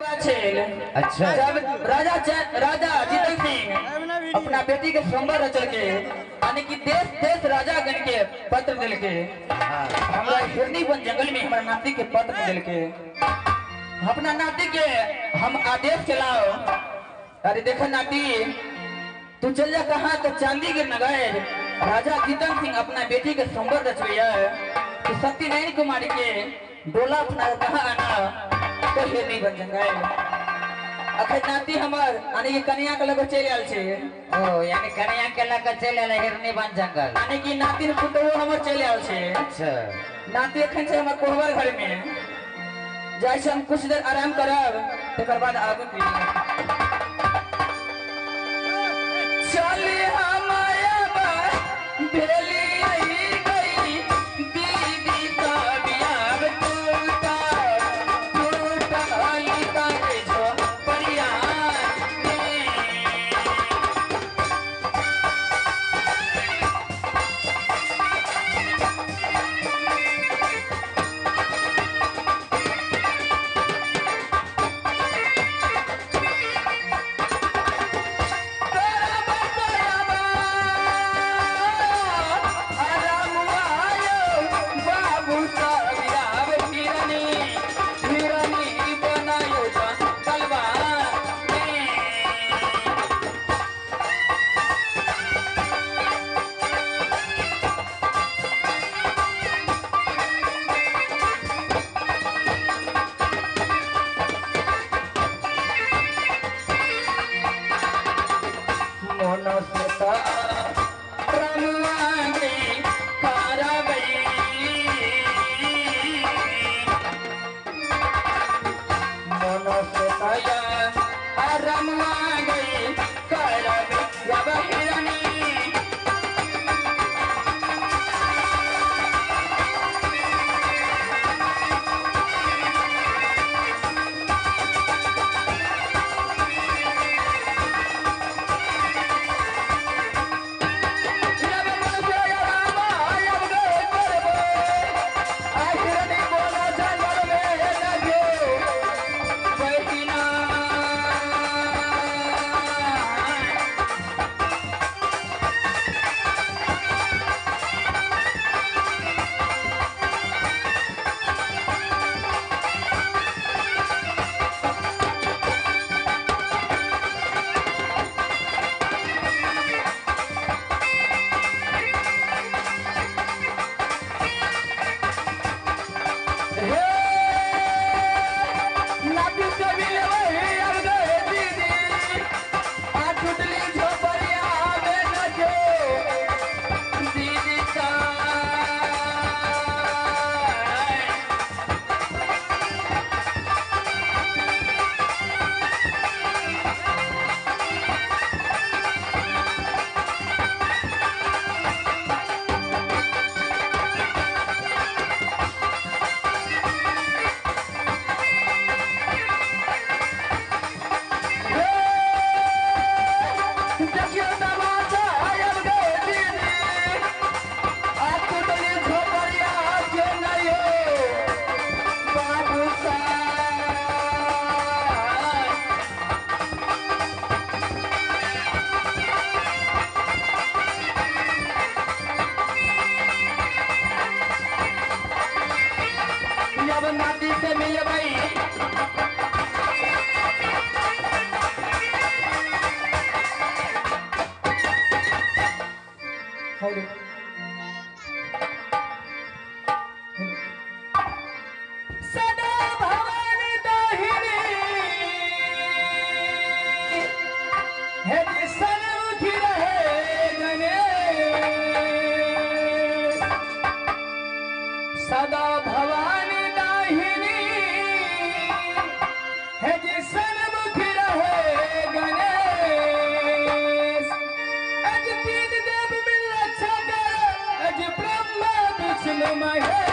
अच्छा जब राजा जीतन सिंह अपना बेटी के संबर रचल के यानी कि देश देश राजा गण के पत्र दिल के हमरा हिरनी वन जंगल में हमारा नाती के पत्र दिल के अपना नाती के हम आदेश के लाओ। अरे देखो नाती तू चल जा कहाँ तो चांदी के नगर राजा जीतन सिंह अपना बेटी के संबर रचवैया तो सत्यनारायण कुमारी के डोला अपना कहाँ आना तो हिरनी वन जंगल अखन नाती हमर यानी कि कन्या के लगे चल आयल छे। ओ यानी कन्या के लगे चल आयल हिरनी वन जंगल यानी कि नाती ने पुतहु हमर चल आयल छे। अच्छा नाती अखन से हमर कोहबर घर में जाय से हम कुछ देर आराम करब तकर बाद आगू पीढ़ी चली हम आयब भेली आई गई दीदी का बियाह टूटा टूटली का जो हेलो सदा भवानी दाहिनी है जी सन्मुखी रहे गणेश सदा भवानी दाहिनी है जी सन्मुखी रहे गणेश अज तीन देव मिल अच्छा कर अज ब्रह्मा विष्णु महेश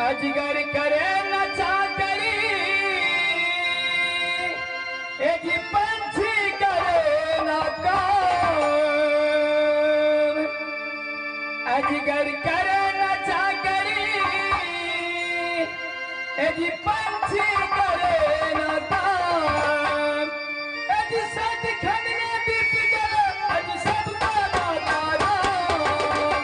अजगर करे नचा करी ए जी पंछी करे ना काम अजगर करे नचा करी ए जी पंछी करे ना काम ए जी सचखंड में बीत गया अज सबका दाता राम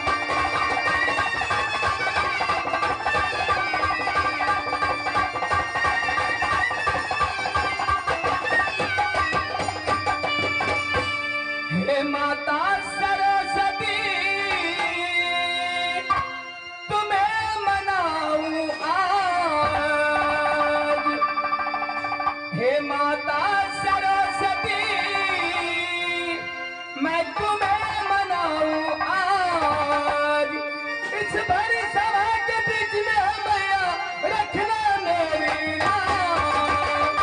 हे माता सरस्वती तुम्हें मनाऊं आज हे माता सरस्वती मैं तुम्हें मनाऊं आज इस भरी सभा के बीच में मैया रखना मेरी नाम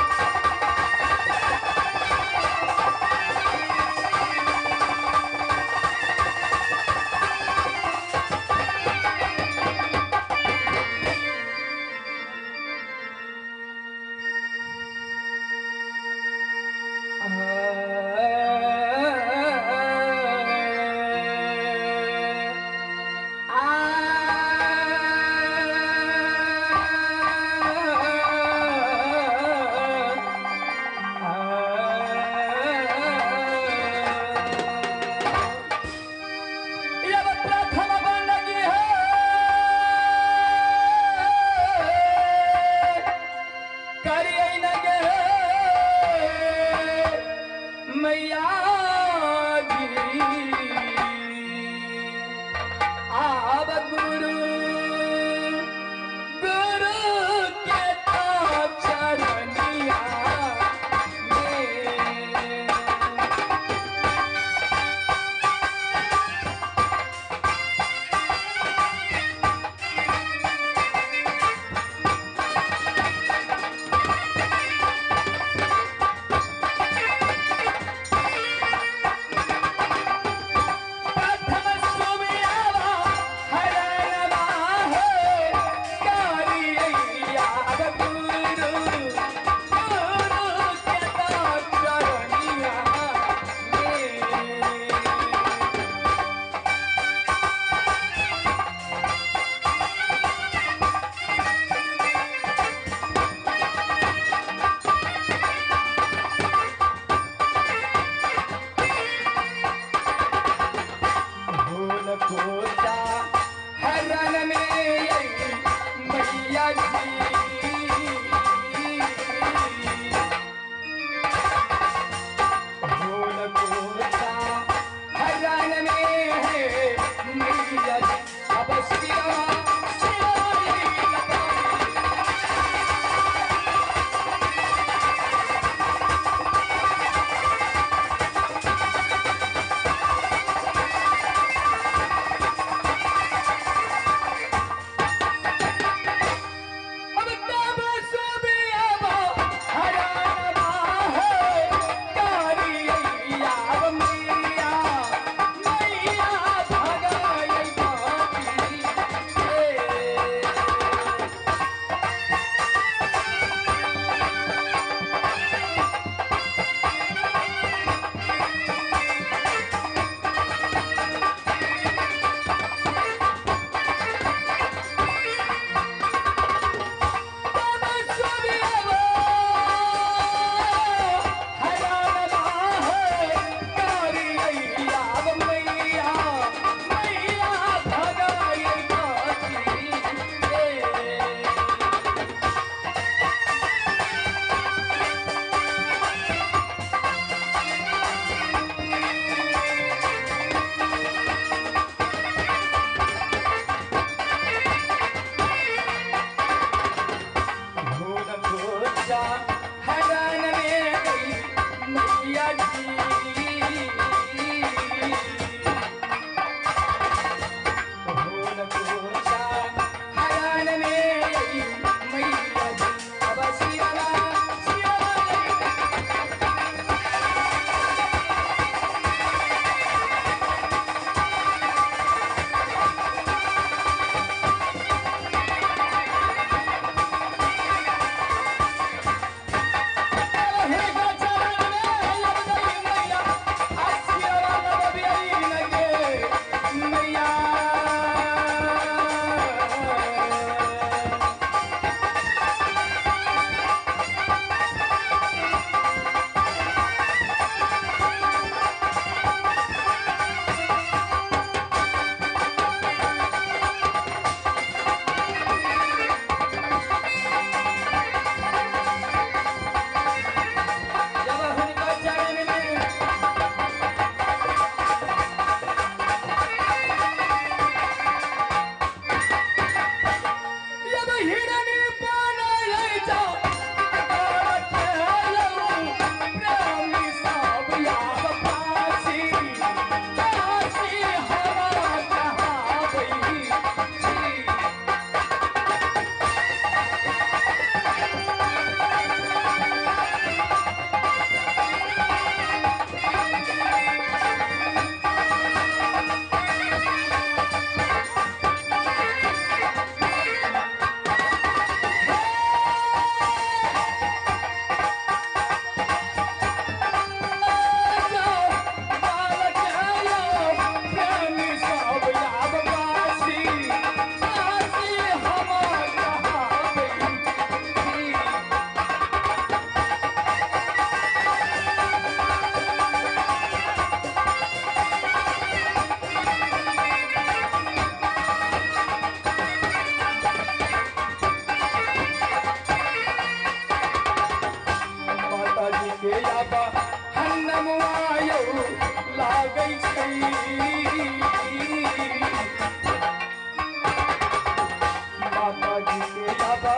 माता जी के बाबा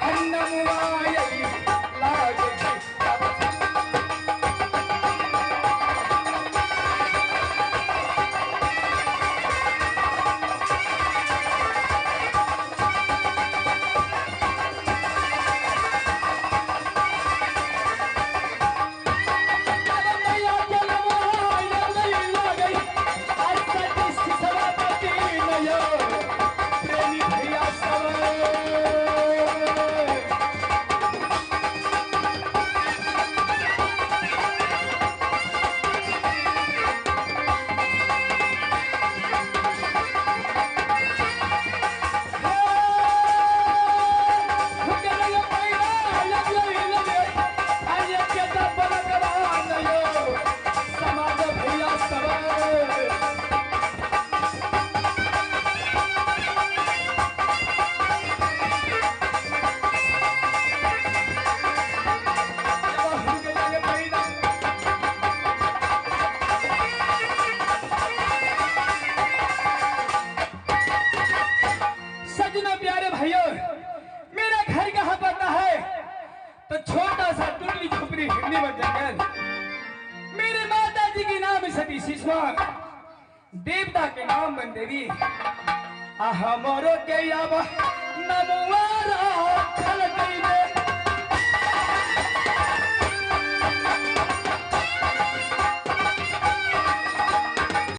हन्नमुआई लागे देवता के नाम बंदेवी हमारो के अब नमवारा